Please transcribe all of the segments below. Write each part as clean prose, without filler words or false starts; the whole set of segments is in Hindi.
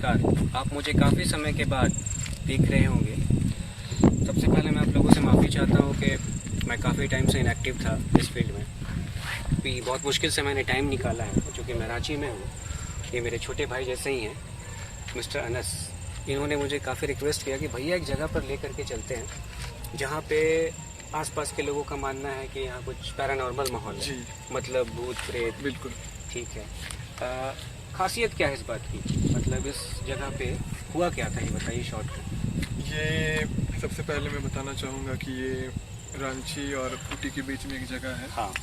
नमस्कार। आप मुझे काफ़ी समय के बाद देख रहे होंगे। सबसे पहले मैं आप लोगों से माफ़ी चाहता हूँ कि मैं काफ़ी टाइम से इनएक्टिव था इस फील्ड में। अभी बहुत मुश्किल से मैंने टाइम निकाला है, चूँकि मैं रांची में हूँ। ये मेरे छोटे भाई जैसे ही हैं, मिस्टर अनस। इन्होंने मुझे काफ़ी रिक्वेस्ट किया कि भैया एक जगह पर ले करके चलते हैं जहाँ पे आसपास के लोगों का मानना है कि यहाँ कुछ पैरानॉर्मल माहौल है, मतलब भूत प्रेत। बिल्कुल ठीक है। खासियत क्या है इस बात की, मतलब इस जगह पे हुआ क्या था, ये बताइए शॉर्ट में। ये सबसे पहले मैं बताना चाहूँगा कि ये रांची और खूंटी के बीच में एक जगह है। हाँ।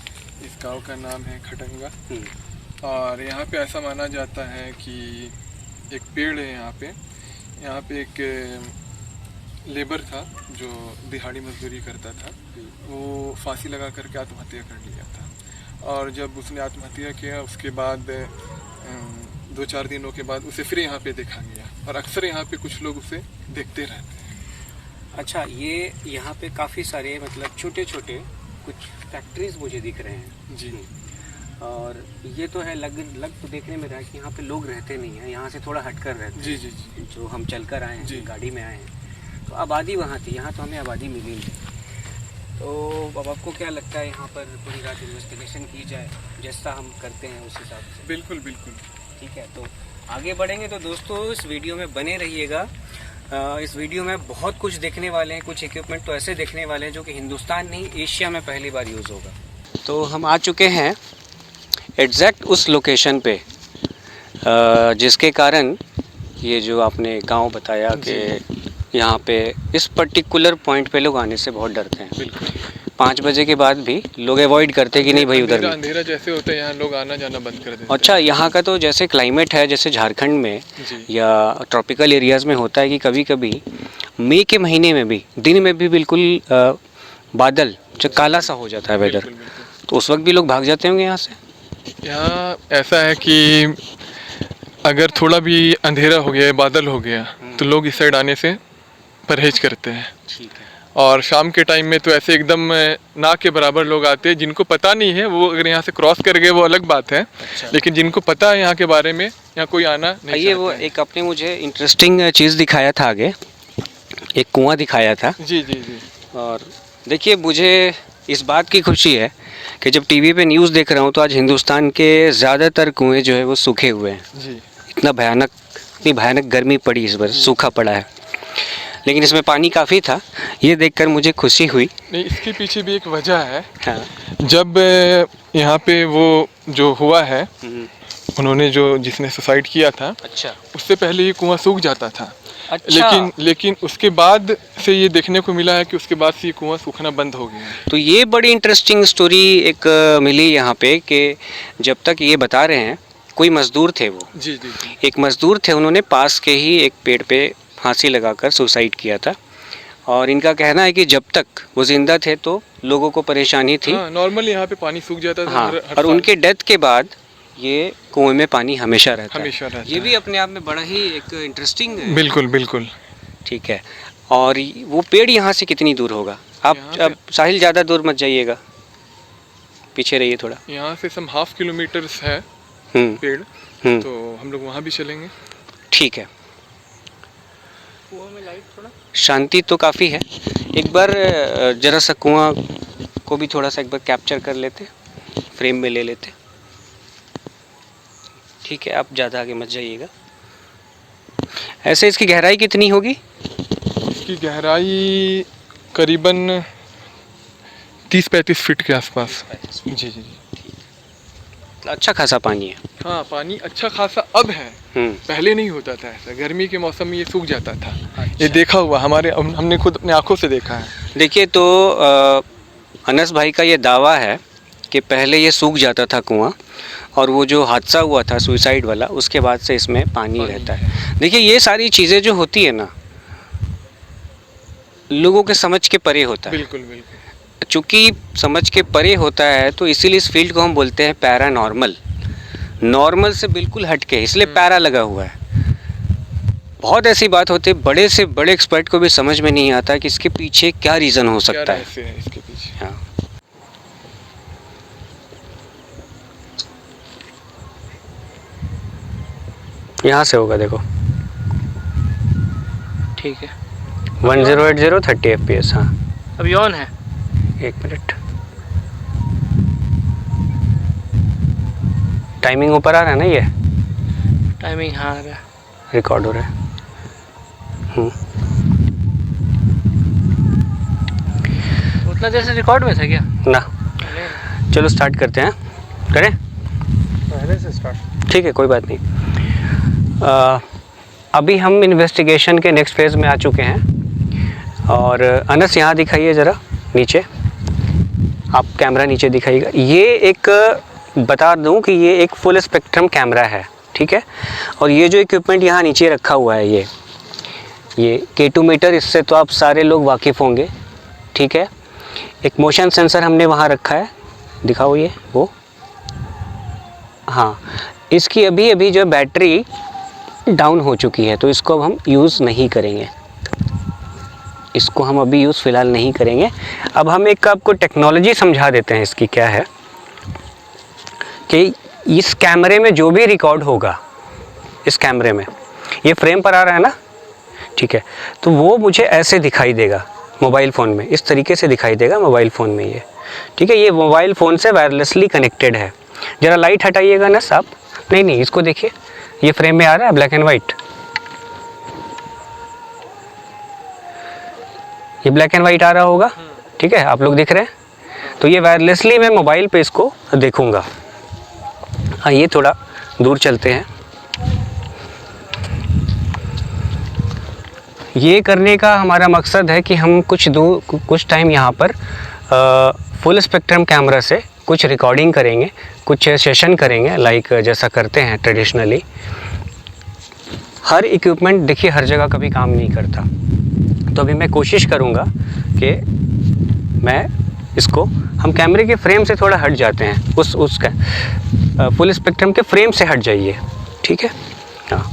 इस गांव का नाम है खटंगा। और यहाँ पे ऐसा माना जाता है कि एक पेड़ है यहाँ पे एक लेबर था जो दिहाड़ी मजदूरी करता था। वो फांसी लगा करके आत्महत्या कर लिया था। और जब उसने आत्महत्या किया उसके बाद 2-4 दिनों के बाद उसे फिर यहाँ पे देखा गया। और अक्सर यहाँ पे कुछ लोग उसे देखते रहते हैं। अच्छा, ये यहाँ पे काफ़ी सारे मतलब छोटे छोटे कुछ फैक्ट्रीज मुझे दिख रहे हैं जी। और ये तो है, लग तो देखने में रहा है कि यहाँ पे लोग रहते नहीं हैं, यहाँ से थोड़ा हटकर रहते हैं। जी जी जी। जो हम चलकर आए जी। हैं, गाड़ी में आए हैं, तो आबादी वहाँ थी, यहाँ तो हमें आबादी मिली नहीं। तो अब आपको क्या लगता है यहाँ पर पूरी रात इन्वेस्टिगेशन की जाए, जैसा हम करते हैं उस हिसाब से? बिल्कुल बिल्कुल। ठीक है, तो आगे बढ़ेंगे। तो दोस्तों इस वीडियो में बने रहिएगा। इस वीडियो में बहुत कुछ देखने वाले हैं, कुछ इक्विपमेंट तो ऐसे देखने वाले हैं जो कि हिंदुस्तान नहीं एशिया में पहली बार यूज़ होगा। तो हम आ चुके हैं एग्जैक्ट उस लोकेशन पे जिसके कारण ये जो आपने गांव बताया कि यहाँ पे इस पर्टिकुलर पॉइंट पे लोग आने से बहुत डरते हैं। बिल्कुल 5 बजे के बाद भी लोग अवॉइड करते हैं कि नहीं भाई उधर नहीं। अंधेरा जैसे होता है यहाँ लोग आना जाना बंद कर देते हैं। अच्छा, यहाँ का तो जैसे क्लाइमेट है, जैसे झारखंड में या ट्रॉपिकल एरियाज़ में होता है कि कभी कभी मई के महीने में भी दिन में भी बिल्कुल बादल जो काला सा हो जाता है वेदर, तो उस वक्त भी लोग भाग जाते होंगे यहाँ से। यहाँ ऐसा है कि अगर थोड़ा भी अंधेरा हो गया, बादल हो गया, तो लोग इस साइड आने से परहेज करते हैं। ठीक है। और शाम के टाइम में तो ऐसे एकदम ना के बराबर लोग आते हैं। जिनको पता नहीं है वो अगर यहाँ से क्रॉस कर गए वो अलग बात है। अच्छा। लेकिन जिनको पता है यहाँ के बारे में, यहाँ कोई आना नहीं ये वो एक आपने मुझे इंटरेस्टिंग चीज़ दिखाया था, आगे एक कुआं दिखाया था। जी जी जी। और देखिए, मुझे इस बात की खुशी है कि जब टीवी पे न्यूज़ देख रहा हूँ तो आज हिंदुस्तान के ज़्यादातर कुएं जो है वो सूखे हुए हैं। जी। इतनी भयानक गर्मी पड़ी इस बार, सूखा पड़ा है, लेकिन इसमें पानी काफ़ी था। ये देखकर मुझे खुशी हुई। नहीं, इसके पीछे भी एक वजह है। हाँ। जब यहाँ पे वो जो हुआ है, उन्होंने जिसने सुसाइड किया था, अच्छा, उससे पहले ये कुआं सूख जाता था। अच्छा। लेकिन उसके बाद से ये देखने को मिला है कि उसके बाद से ये कुआं सूखना बंद हो गया है। तो ये बड़ी इंटरेस्टिंग स्टोरी एक मिली यहाँ पे कि जब तक ये बता रहे हैं, कोई मज़दूर थे वो। जी जी जी। एक मज़दूर थे, उन्होंने पास के ही एक पेड़ पे फांसी लगाकर सुसाइड किया था। और इनका कहना है कि जब तक वो ज़िंदा थे तो लोगों को परेशानी थी। हाँ, नॉर्मली यहाँ पे पानी सूख जाता था। हाँ, हर और साल। उनके डेथ के बाद ये कुएं में पानी हमेशा रहता है। ये भी अपने आप में बड़ा ही एक इंटरेस्टिंग है। बिल्कुल बिल्कुल। ठीक है। और वो पेड़ यहाँ से कितनी दूर होगा? आप अब साहिल ज़्यादा दूर मत जाइएगा, पीछे रहिए थोड़ा। यहाँ से सम 1/2 किलोमीटर है पेड़। तो हम लोग वहाँ भी चलेंगे। ठीक है। कुआं में लाइट थोड़ा शांति तो काफ़ी है। एक बार जरा सा कुआं को भी थोड़ा सा एक बार कैप्चर कर लेते, फ्रेम में ले लेते। ठीक है, आप ज़्यादा आगे मत जाइएगा। ऐसे इसकी गहराई कितनी होगी? इसकी गहराई करीबन 30-35 फीट के आसपास। जी जी जी। अच्छा खासा पानी है। हाँ, पानी अच्छा खासा अब है। पहले नहीं होता था ऐसा। गर्मी के मौसम में ये सूख जाता था। अच्छा। ये देखा हुआ हमने खुद अपने आंखों से देखा है। देखिए, तो अनस भाई का ये दावा है कि पहले ये सूख जाता था कुआं, और वो जो हादसा हुआ था सुसाइड वाला, उसके बाद से इसमें पानी रहता है। देखिए, ये सारी चीज़ें जो होती है ना, लोगों के समझ के परे होता है। बिल्कुल बिल्कुल। चूँकि समझ के परे होता है तो इसीलिए इस फील्ड को हम बोलते हैं पैरानॉर्मल। नॉर्मल से बिल्कुल हटके, इसलिए पैरा लगा हुआ है। बहुत ऐसी बात होती है, बड़े से बड़े एक्सपर्ट को भी समझ में नहीं आता कि इसके पीछे क्या रीज़न हो सकता है। इसके पीछे। हाँ। यहाँ से होगा, देखो। ठीक है 1080 30 FPS। हाँ अभी ऑन है। एक मिनट, टाइमिंग ऊपर आ रहा है ना, ये टाइमिंग हाँ आ रहा है। रिकॉर्ड हो रहा है। उतना देर से रिकॉर्ड में था क्या? ना, नहीं। चलो स्टार्ट करते हैं। करें? पहले से स्टार्ट। ठीक है, कोई बात नहीं। अभी हम इन्वेस्टिगेशन के नेक्स्ट फेज़ में आ चुके हैं। और अनस यहाँ दिखाइए ज़रा नीचे, आप कैमरा नीचे दिखाइएगा। ये एक बता दूं कि ये एक फुल स्पेक्ट्रम कैमरा है, ठीक है। और ये जो इक्विपमेंट यहाँ नीचे रखा हुआ है, ये K2 मीटर, इससे तो आप सारे लोग वाकिफ़ होंगे, ठीक है। एक मोशन सेंसर हमने वहाँ रखा है, दिखाओ ये वो। हाँ, इसकी अभी अभी जो बैटरी डाउन हो चुकी है, तो इसको अब हम यूज़ नहीं करेंगे। इसको हम अभी यूज़ फ़िलहाल नहीं करेंगे। अब हम एक आपको टेक्नोलॉजी समझा देते हैं इसकी क्या है, कि इस कैमरे में जो भी रिकॉर्ड होगा, इस कैमरे में ये फ्रेम पर आ रहा है ना, ठीक है, तो वो मुझे ऐसे दिखाई देगा मोबाइल फ़ोन में, इस तरीके से दिखाई देगा मोबाइल फ़ोन में ये, ठीक है। ये मोबाइल फ़ोन से वायरलेसली कनेक्टेड है। ज़रा लाइट हटाइएगा ना साहब, नहीं इसको देखिए, ये फ्रेम में आ रहा है ब्लैक एंड वाइट, ये ब्लैक एंड वाइट आ रहा होगा, ठीक है, आप लोग दिख रहे हैं। तो ये वायरलेसली मैं मोबाइल पे इसको देखूंगा। हाँ, ये थोड़ा दूर चलते हैं। ये करने का हमारा मकसद है कि हम कुछ टाइम यहाँ पर फुल स्पेक्ट्रम कैमरा से कुछ रिकॉर्डिंग करेंगे, कुछ सेशन करेंगे, लाइक जैसा करते हैं ट्रेडिशनली। हर इक्विपमेंट देखिए हर जगह कभी काम नहीं करता, तो अभी मैं कोशिश करूँगा कि मैं इसको, हम कैमरे के फ्रेम से थोड़ा हट जाते हैं, उसका फुल स्पेक्ट्रम के फ्रेम से हट जाइए, ठीक है। हाँ,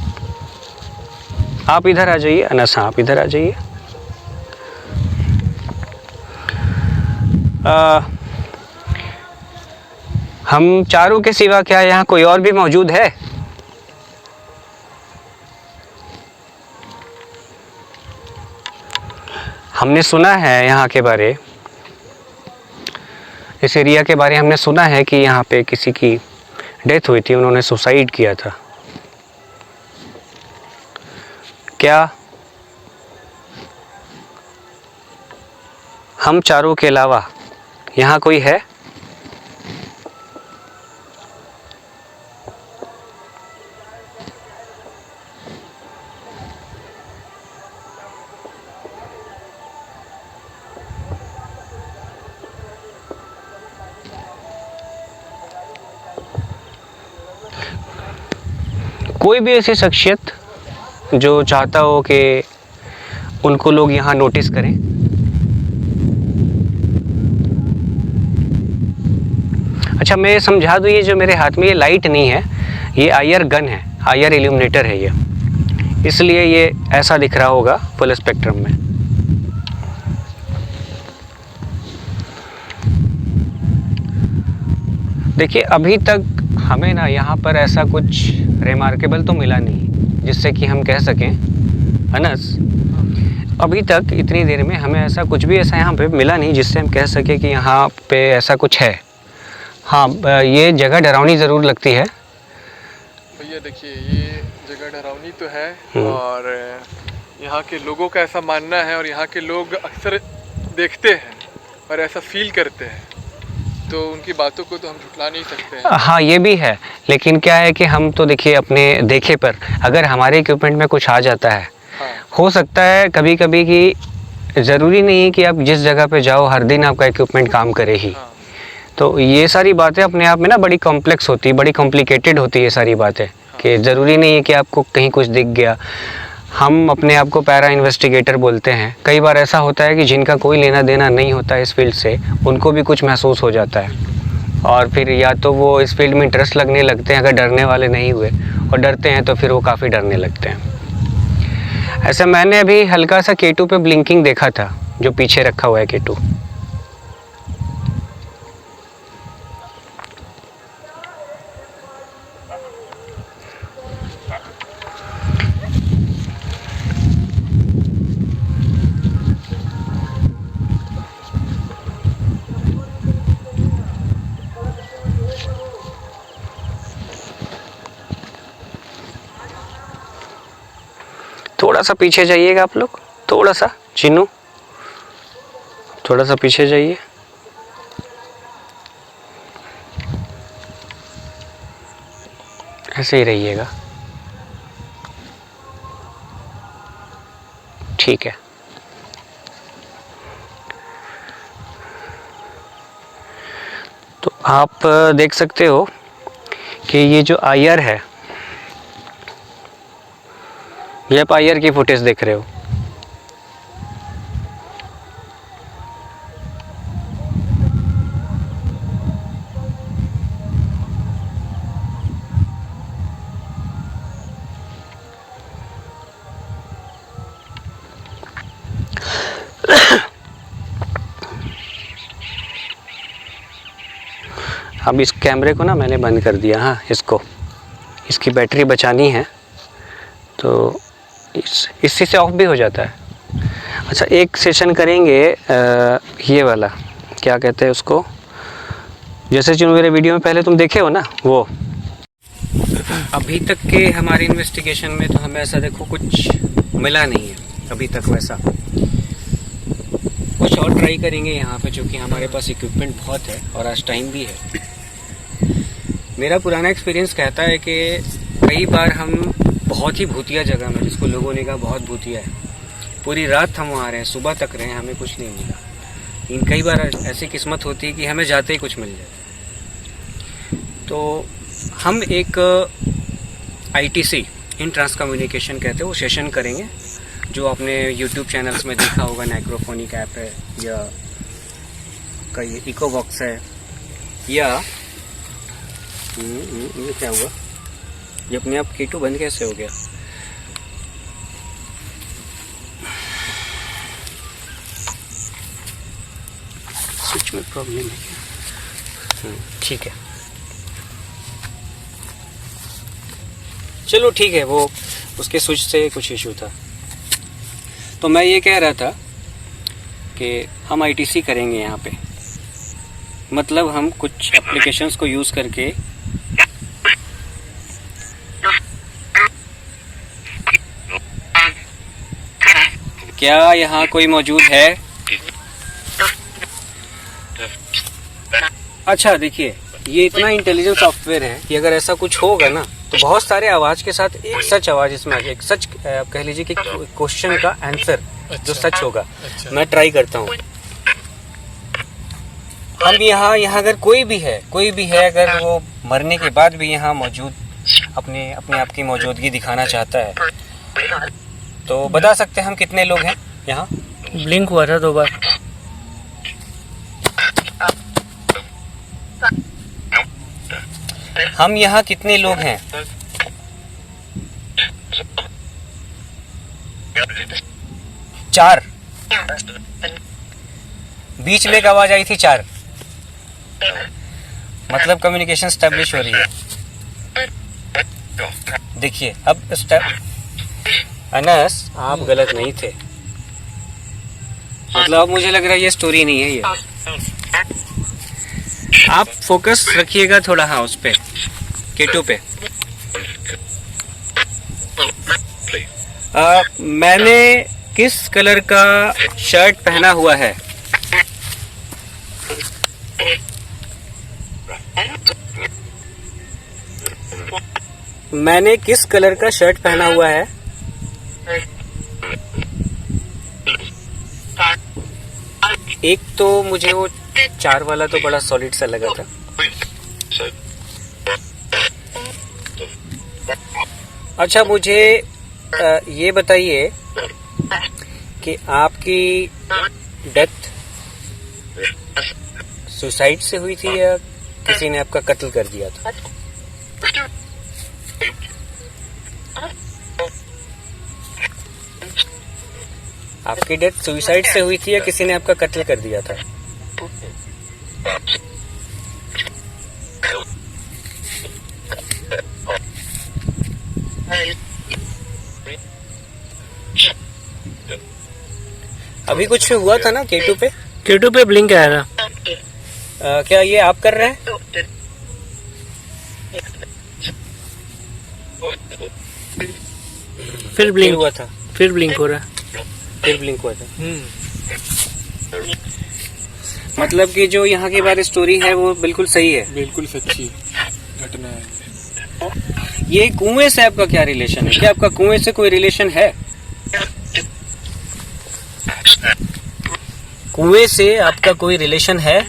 आप इधर आ जाइए अनस, आप इधर आ जाइए। हम चारों के सिवा क्या यहाँ कोई और भी मौजूद है? हमने सुना है यहाँ के बारे, इस एरिया के बारे हमने सुना है कि यहाँ पे किसी की डेथ हुई थी, उन्होंने सुसाइड किया था। क्या हम चारों के अलावा यहाँ कोई है? कोई भी ऐसी शख्सियत जो चाहता हो कि उनको लोग यहाँ नोटिस करें? अच्छा, मैं समझा दूँ, ये जो मेरे हाथ में ये लाइट नहीं है, ये IR गन है, IR इल्यूमिनेटर है ये, इसलिए ये ऐसा दिख रहा होगा फुल स्पेक्ट्रम में। देखिए अभी तक हमें ना यहाँ पर ऐसा कुछ रिमार्केबल तो मिला नहीं जिससे कि हम कह सकें अनस, अभी तक इतनी देर में हमें ऐसा कुछ भी ऐसा यहाँ पे मिला नहीं जिससे हम कह सकें कि यहाँ पे ऐसा कुछ है। हाँ, ये जगह डरावनी ज़रूर लगती है भैया। देखिए ये जगह डरावनी तो है, और यहाँ के लोगों का ऐसा मानना है, और यहाँ के लोग अक्सर देखते हैं और ऐसा फील करते हैं, तो उनकी बातों को तो हम झुठला नहीं सकते हैं। हाँ, ये भी है, लेकिन क्या है कि हम तो देखिए अपने देखे पर अगर हमारे इक्विपमेंट में कुछ आ जाता है, हाँ। हो सकता है कभी कभी कि ज़रूरी नहीं है कि आप जिस जगह पे जाओ हर दिन आपका इक्विपमेंट काम करे ही। हाँ। तो ये सारी बातें अपने आप में ना बड़ी कॉम्प्लेक्स होती है, बड़ी कॉम्प्लिकेटेड होती है ये सारी बातें, कि ज़रूरी नहीं है कि आपको कहीं कुछ दिख गया। हम अपने आप को पैरा इन्वेस्टिगेटर बोलते हैं। कई बार ऐसा होता है कि जिनका कोई लेना देना नहीं होता इस फील्ड से, उनको भी कुछ महसूस हो जाता है, और फिर या तो वो इस फील्ड में इंटरेस्ट लगने लगते हैं अगर डरने वाले नहीं हुए, और डरते हैं तो फिर वो काफ़ी डरने लगते हैं। ऐसा मैंने अभी हल्का सा K2 पे ब्लिंकिंग देखा था, जो पीछे रखा हुआ है K2। थोड़ा सा पीछे जाइएगा आप लोग, थोड़ा सा चिन्नू, थोड़ा सा पीछे जाइए। ऐसे ही रहिएगा, ठीक है। तो आप देख सकते हो कि ये जो IR है, ये आप IR की फुटेज देख रहे हो। अब इस कैमरे को ना मैंने बंद कर दिया, हाँ इसकी बैटरी बचानी है, तो इसी से ऑफ भी हो जाता है। अच्छा, एक सेशन करेंगे ये वाला, क्या कहते हैं उसको, जैसे जो मेरे वीडियो में पहले तुम देखे हो ना वो। अभी तक के हमारी इन्वेस्टिगेशन में तो हमें ऐसा देखो कुछ मिला नहीं है अभी तक वैसा। कुछ और ट्राई करेंगे यहाँ पे, क्योंकि हमारे पास इक्विपमेंट बहुत है और आज टाइम भी है। मेरा पुराना एक्सपीरियंस कहता है कि कई बार हम बहुत ही भूतिया जगह में, जिसको लोगों ने कहा बहुत भूतिया है, पूरी रात हम वहाँ रहे, सुबह तक रहे, हमें कुछ नहीं मिला। लेकिन कई बार ऐसी किस्मत होती है कि हमें जाते ही कुछ मिल जाए। तो हम एक ITC, इन ट्रांस कम्युनिकेशन कहते हैं, वो सेशन करेंगे, जो आपने YouTube चैनल्स में देखा होगा। नाइक्रोफोनिक ऐप है, या कई इकोवॉक्स है, या ये क्या हुआ, ये अपने आप K2 बंद कैसे हो गया? स्विच में प्रॉब्लम है क्या? ठीक है, चलो ठीक है, वो उसके स्विच से कुछ इशू था। तो मैं ये कह रहा था कि हम ITC करेंगे यहाँ पे, मतलब हम कुछ एप्लीकेशंस को यूज़ करके क्या यहाँ कोई मौजूद है? अच्छा देखिए, ये इतना इंटेलिजेंट सॉफ्टवेयर है कि अगर ऐसा कुछ होगा ना, तो बहुत सारे आवाज़ के साथ एक सच आवाज़ इसमें आ जाए, एक सच आप कह लीजिए कि क्वेश्चन का आंसर जो सच होगा। मैं ट्राई करता हूँ। हम यहाँ अगर कोई भी है अगर वो मरने के बाद भी यहाँ मौजूद अपने आप की मौजूदगी दिखाना चाहता है, तो बता सकते हैं हम कितने लोग हैं यहाँ? ब्लिंक हुआ था 2 बार। हम यहाँ कितने लोग हैं? 4। बीच में एक आवाज आई थी 4, मतलब कम्युनिकेशन स्टैब्लिश हो रही है। देखिए अब अनस, आप गलत नहीं थे, मतलब अब मुझे लग रहा है ये स्टोरी नहीं है ये। आप फोकस रखिएगा थोड़ा, हाँ उस पे, K2 पे। मैंने किस कलर का शर्ट पहना हुआ है? मैंने किस कलर का शर्ट पहना हुआ है? एक तो मुझे वो 4 वाला तो बड़ा सॉलिड सा लगा था। अच्छा मुझे ये बताइए कि आपकी डेथ सुसाइड से हुई थी या किसी ने आपका कत्ल कर दिया था? आपकी डेथ सुसाइड से हुई थी या किसी ने आपका कत्ल कर दिया था? अभी कुछ हुआ था ना K2 पे? K2 पे ब्लिंक आया था। क्या ये आप कर रहे हैं? फिर ब्लिंक हुआ था। फिर ब्लिंक हो रहा है। फिर ब्लिंक हुआ था। मतलब कि जो यहाँ की बार स्टोरी है वो बिल्कुल सही है। बिल्कुल सच्ची घटना है। ये कुएं से आपका क्या रिलेशन है? क्या आपका कुएं से कोई रिलेशन है? कुएं से आपका कोई रिलेशन है?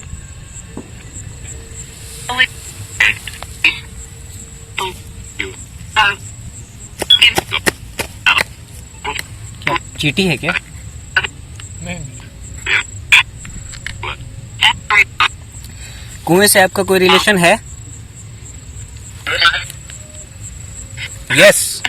क्या चींटी है क्या? नहीं कुएं से आपका कोई रिलेशन है? यस।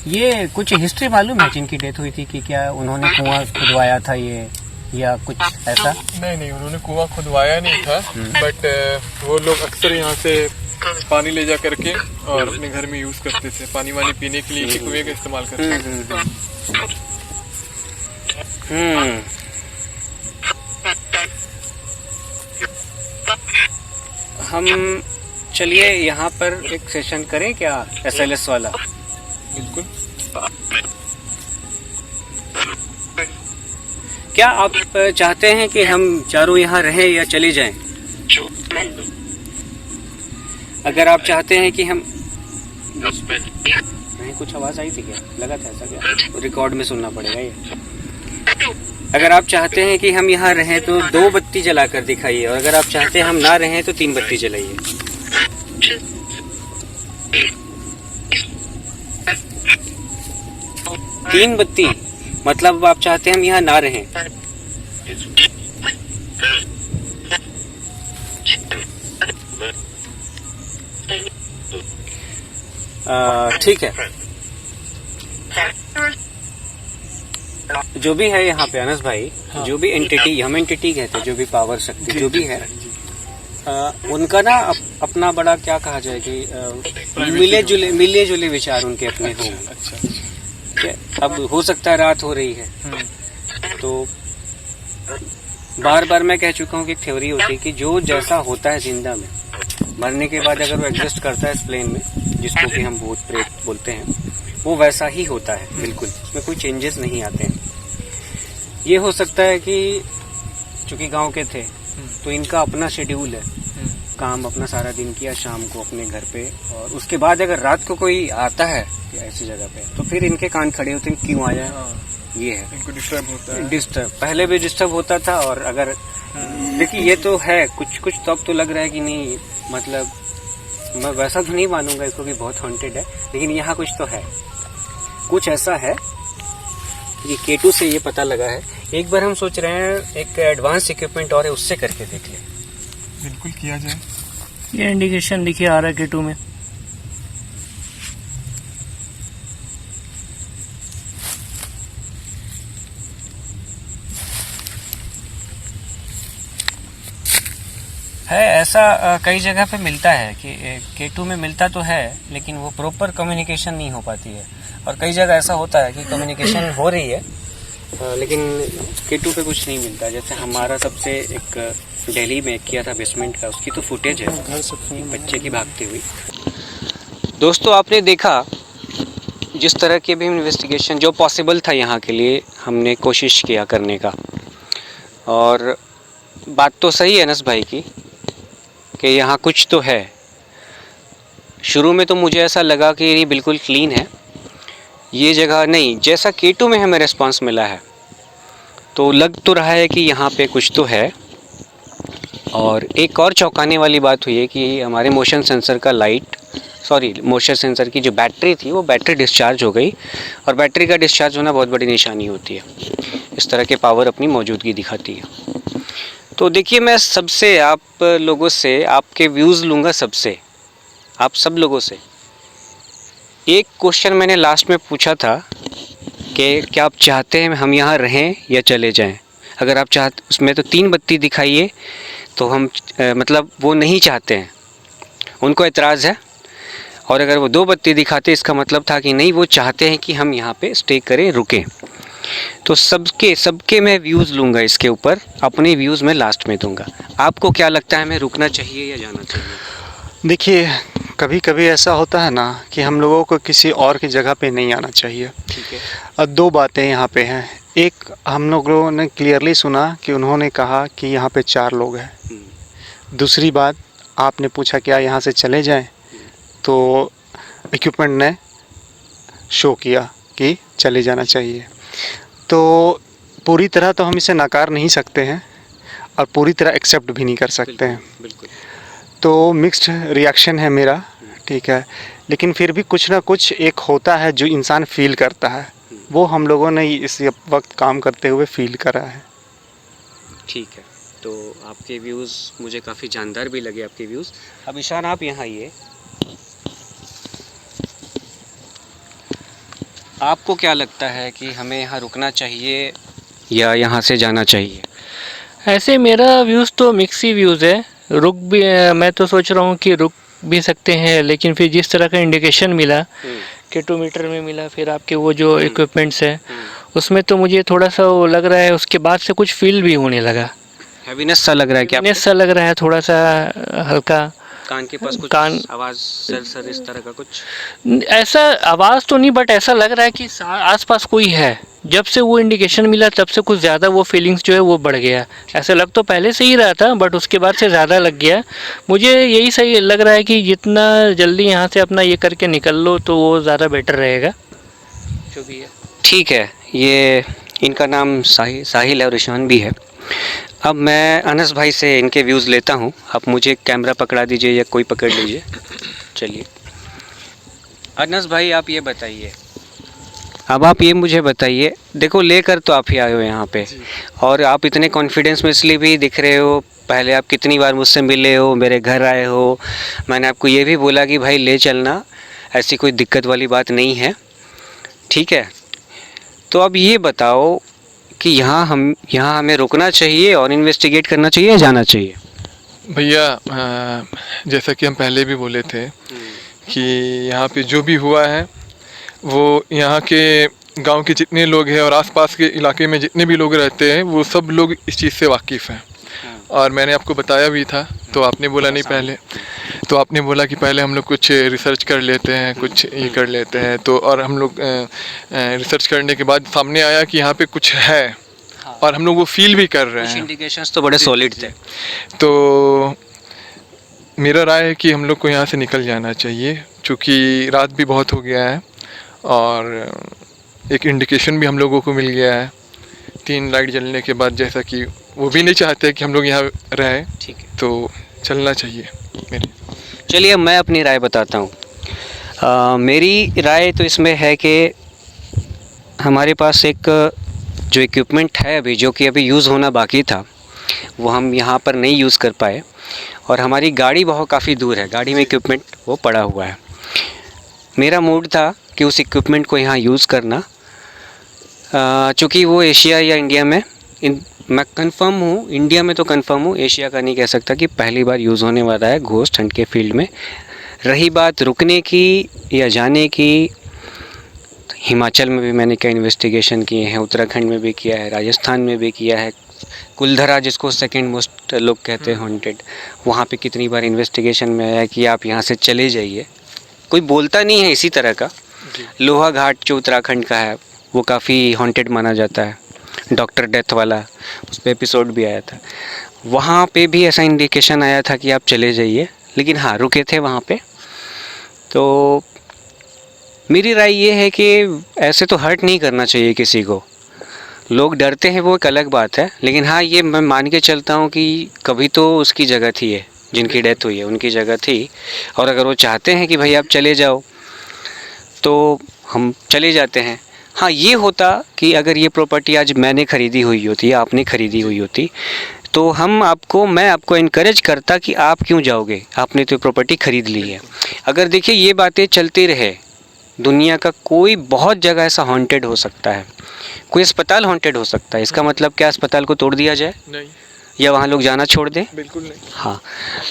ये कुछ हिस्ट्री मालूम है जिनकी डेथ हुई थी कि क्या उन्होंने कुआं खुदवाया था ये या कुछ ऐसा? नहीं, उन्होंने कुआं खुदवाया नहीं था, बट वो लोग अक्सर यहाँ से पानी ले जा करके और अपने घर में यूज करते थे। पानी वानी पीने के लिए इसी कुएं का इस्तेमाल करते थे। हम चलिए यहाँ पर एक सेशन करें क्या, SLS वाला? बिल्कुल। क्या आप चाहते हैं कि हम चारों यहाँ रहें या चले जाएं? अगर आप चाहते हैं कि हम नहीं, कुछ आवाज आई थी क्या? लगा था ऐसा क्या? रिकॉर्ड में सुनना पड़ेगा ये। अगर आप चाहते हैं कि हम यहाँ रहें तो 2 बत्ती जलाकर दिखाइए, और अगर आप चाहते हैं हम ना रहें तो 3 बत्ती जलाइए। तीन बत्ती मतलब आप चाहते हैं हम यहाँ ना रहें। ठीक है, जो भी है यहाँ पे अनस भाई, हाँ। जो भी एंटिटी, हम एंटिटी कहते हैं, जो भी पावर शक्ति जो भी है, उनका ना अपना बड़ा क्या कहा जाए कि मिले जुले विचार उनके अपने होंगे। अच्छा। अब हो सकता है रात हो रही है, तो बार बार मैं कह चुका हूँ कि एक थ्योरी होती है कि जो जैसा होता है जिंदा में, मरने के बाद अगर वो एग्जिस्ट करता है इस प्लेन में, जिसको कि हम भूत प्रेत बोलते हैं, वो वैसा ही होता है बिल्कुल, उसमें कोई चेंजेस नहीं आते हैं। ये हो सकता है कि चूंकि गांव के थे तो इनका अपना शेड्यूल है, काम अपना सारा दिन किया, शाम को अपने घर पे, और उसके बाद अगर रात को कोई आता है ऐसी जगह पे तो फिर इनके कान खड़े होते हैं क्यों आया। ये है, इनको डिस्टर्ब होता है। डिस्टर्ब पहले भी डिस्टर्ब होता था, और अगर देखिए ये तो है कुछ तो अब तो लग रहा है कि नहीं, मतलब मैं वैसा तो नहीं मानूंगा इसको कि बहुत हॉन्टेड है, लेकिन यहाँ कुछ तो है, कुछ ऐसा है। ये K2 से ये पता लगा है। एक बार हम सोच रहे हैं एक एडवांस इक्विपमेंट और है, उससे करके देख लें। बिल्कुल किया जाए। ये इंडिकेशन लिखे आ रहा है K2 में। है ऐसा कई जगह पे मिलता है कि K2 में मिलता तो है, लेकिन वो प्रॉपर कम्युनिकेशन नहीं हो पाती है, और कई जगह ऐसा होता है कि कम्युनिकेशन हो रही है लेकिन K2 पे कुछ नहीं मिलता। जैसे हमारा सबसे एक दिल्ली में किया था बेसमेंट का, उसकी तो फुटेज है, एक बच्चे की भागती हुई। दोस्तों आपने देखा जिस तरह के भी इन्वेस्टिगेशन जो पॉसिबल था यहाँ के लिए हमने कोशिश किया करने का, और बात तो सही है अनस भाई की कि यहाँ कुछ तो है। शुरू में तो मुझे ऐसा लगा कि ये बिल्कुल क्लीन है ये जगह, नहीं जैसा K2 में हमें रिस्पांस मिला है तो लग तो रहा है कि यहाँ पे कुछ तो है। और एक और चौंकाने वाली बात हुई है कि हमारे मोशन सेंसर का मोशन सेंसर की जो बैटरी थी वो बैटरी डिस्चार्ज हो गई, और बैटरी का डिस्चार्ज होना बहुत बड़ी निशानी होती है, इस तरह के पावर अपनी मौजूदगी दिखाती है। तो देखिए मैं सबसे आप लोगों से आपके व्यूज़ लूँगा, सबसे आप सब लोगों से। एक क्वेश्चन मैंने लास्ट में पूछा था कि क्या आप चाहते हैं हम यहाँ रहें या चले जाएं। अगर आप चाहते उसमें तो 3 बत्ती दिखाइए, तो हम मतलब वो नहीं चाहते हैं, उनको एतराज़ है, और अगर वो 2 बत्ती दिखाते इसका मतलब था कि नहीं वो चाहते हैं कि हम यहाँ पे स्टे करें, रुकें। तो सबके मैं व्यूज़ लूँगा इसके ऊपर, अपने व्यूज़ मैं लास्ट में दूँगा। आपको क्या लगता है हमें रुकना चाहिए या जाना चाहिए? देखिए कभी कभी ऐसा होता है ना कि हम लोगों को किसी और की जगह पे नहीं आना चाहिए। ठीक है। और दो बातें यहाँ पे हैं। एक, हम लोगों ने क्लियरली सुना कि उन्होंने कहा कि यहाँ पे 4 लोग हैं। दूसरी बात, आपने पूछा क्या यहाँ से चले जाएं, तो इक्विपमेंट ने शो किया कि चले जाना चाहिए। तो पूरी तरह तो हम इसे नकार नहीं सकते हैं और पूरी तरह एक्सेप्ट भी नहीं कर सकते हैं। बिल्कुल। तो मिक्स्ड रिएक्शन है मेरा, ठीक है। लेकिन फिर भी कुछ ना कुछ एक होता है जो इंसान फील करता है, वो हम लोगों ने इस वक्त काम करते हुए फील करा है। ठीक है, तो आपके व्यूज़ मुझे काफ़ी जानदार भी लगे आपके व्यूज़। अब ईशान आप यहाँ आइए, आपको क्या लगता है कि हमें यहाँ रुकना चाहिए या यहाँ से जाना चाहिए? ऐसे मेरा व्यूज़ तो मिक्स ही व्यूज़ है। रुक भी मैं तो सोच रहा हूँ कि रुक भी सकते हैं, लेकिन फिर जिस तरह का इंडिकेशन मिला कि 2 मीटर में मिला, फिर आपके वो जो इक्विपमेंट्स है उसमें तो मुझे थोड़ा सा वो लग रहा है। उसके बाद से कुछ फील भी होने लगा, हैवीनेस सा लग रहा है क्या? हैवीनेस सा लग रहा है, थोड़ा सा हल्का। कान के पास कुछ आवाज़ सर इस तरह का कुछ? ऐसा आवाज़ तो नहीं, बट ऐसा लग रहा है कि आसपास कोई है। जब से वो इंडिकेशन मिला तब से कुछ ज़्यादा वो फीलिंग्स जो है वो बढ़ गया। ऐसा लग तो पहले से ही रहा था, बट उसके बाद से ज़्यादा लग गया। मुझे यही सही लग रहा है कि जितना जल्दी यहाँ से अपना ये करके निकल लो तो वो ज़्यादा बेटर रहेगा, जो भी है। ठीक है, ये इनका नाम साहिल है और ईशान भी है। अब मैं अनस भाई से इनके व्यूज़ लेता हूँ। आप मुझे कैमरा पकड़ा दीजिए या कोई पकड़ लीजिए। चलिए अनस भाई, आप ये बताइए, अब आप ये मुझे बताइए, देखो लेकर तो आप ही आए हो यहाँ पे, और आप इतने कॉन्फिडेंस में इसलिए भी दिख रहे हो। पहले आप कितनी बार मुझसे मिले हो, मेरे घर आए हो, मैंने आपको ये भी बोला कि भाई ले चलना, ऐसी कोई दिक्कत वाली बात नहीं है, ठीक है। तो अब ये बताओ कि यहाँ हमें रुकना चाहिए और इन्वेस्टिगेट करना चाहिए या जाना चाहिए? भैया जैसा कि हम पहले भी बोले थे कि यहाँ पे जो भी हुआ है वो यहाँ के गांव के जितने लोग हैं और आसपास के इलाके में जितने भी लोग रहते हैं वो सब लोग इस चीज़ से वाकिफ़ हैं। और मैंने आपको बताया भी था, तो आपने बोला नहीं पहले, तो आपने बोला कि पहले हम लोग कुछ रिसर्च कर लेते हैं, कुछ ये कर लेते हैं। तो और हम लोग रिसर्च करने के बाद सामने आया कि यहाँ पे कुछ है, और हम लोग वो फील भी कर रहे हैं। इंडिकेशंस तो बड़े सॉलिड थे। तो मेरा राय है कि हम लोग को यहाँ से निकल जाना चाहिए, क्योंकि रात भी बहुत हो गया है और एक इंडिकेशन भी हम लोगों को मिल गया है 3 लाइट जलने के बाद, जैसा कि वो भी नहीं चाहते कि हम लोग यहाँ रहें। ठीक है, तो चलना चाहिए मेरी। चलिए मैं अपनी राय बताता हूँ। मेरी राय तो इसमें है कि हमारे पास एक जो इक्विपमेंट है अभी, जो कि अभी यूज़ होना बाकी था, वो हम यहाँ पर नहीं यूज़ कर पाए, और हमारी गाड़ी बहुत काफ़ी दूर है, गाड़ी में इक्विपमेंट वो पड़ा हुआ है। मेरा मूड था कि उस इक्विपमेंट को यहाँ यूज़ करना, चूँकि वो एशिया या इंडिया में मैं कंफर्म हूँ, इंडिया में तो कंफर्म हूँ, एशिया का नहीं कह सकता, कि पहली बार यूज़ होने वाला है घोस्ट हंट के फील्ड में। रही बात रुकने की या जाने की, हिमाचल में भी मैंने कई इन्वेस्टिगेशन किए हैं, उत्तराखंड में भी किया है, राजस्थान में भी किया है, कुलधरा जिसको सेकंड मोस्ट लोग कहते हैं हॉन्टेड, वहाँ पे कितनी बार इन्वेस्टिगेशन में आया कि आप यहाँ से चले जाइए। कोई बोलता नहीं है इसी तरह का। लोहा घाट जो उत्तराखंड का है वो काफ़ी हॉन्टेड माना जाता है, डॉक्टर डेथ वाला, उस पर एपिसोड भी आया था। वहाँ पे भी ऐसा इंडिकेशन आया था कि आप चले जाइए, लेकिन हाँ रुके थे वहाँ पे। तो मेरी राय ये है कि ऐसे तो हर्ट नहीं करना चाहिए किसी को। लोग डरते हैं वो एक अलग बात है, लेकिन हाँ ये मैं मान के चलता हूँ कि कभी तो उसकी जगह थी, है जिनकी डेथ हुई है उनकी जगह थी, और अगर वो चाहते हैं कि भाई आप चले जाओ तो हम चले जाते हैं। हाँ ये होता कि अगर ये प्रॉपर्टी आज मैंने ख़रीदी हुई होती या आपने ख़रीदी हुई होती, तो मैं आपको इनकरेज करता कि आप क्यों जाओगे, आपने तो प्रॉपर्टी ख़रीद ली है। अगर देखिए ये बातें चलती रहे, दुनिया का कोई बहुत जगह ऐसा हॉन्टेड हो सकता है, कोई अस्पताल हॉन्टेड हो सकता है, इसका मतलब क्या अस्पताल को तोड़ दिया जाए? नहीं, या वहाँ लोग जाना छोड़ दें? बिल्कुल नहीं। हाँ,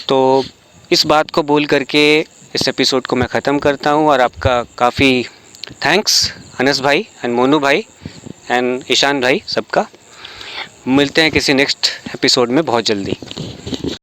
तो इस बात को बोल करके इस एपिसोड को मैं ख़त्म करता हूँ, और आपका काफ़ी थैंक्स अनस भाई एंड मोनू भाई एंड ईशान भाई, सबका। मिलते हैं किसी नेक्स्ट एपिसोड में बहुत जल्दी।